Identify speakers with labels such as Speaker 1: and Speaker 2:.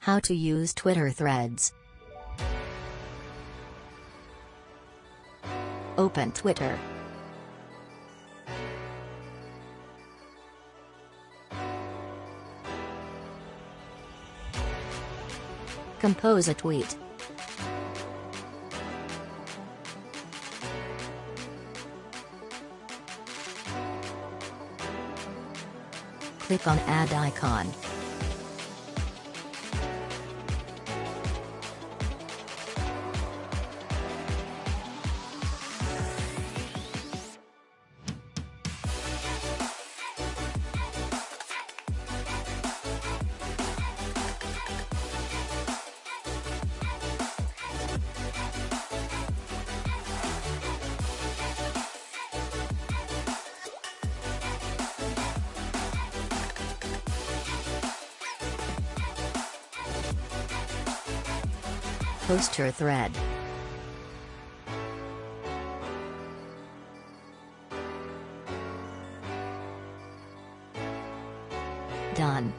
Speaker 1: How to use Twitter Threads. Open Twitter. Compose a tweet. Click on Add icon. Post your thread. Done.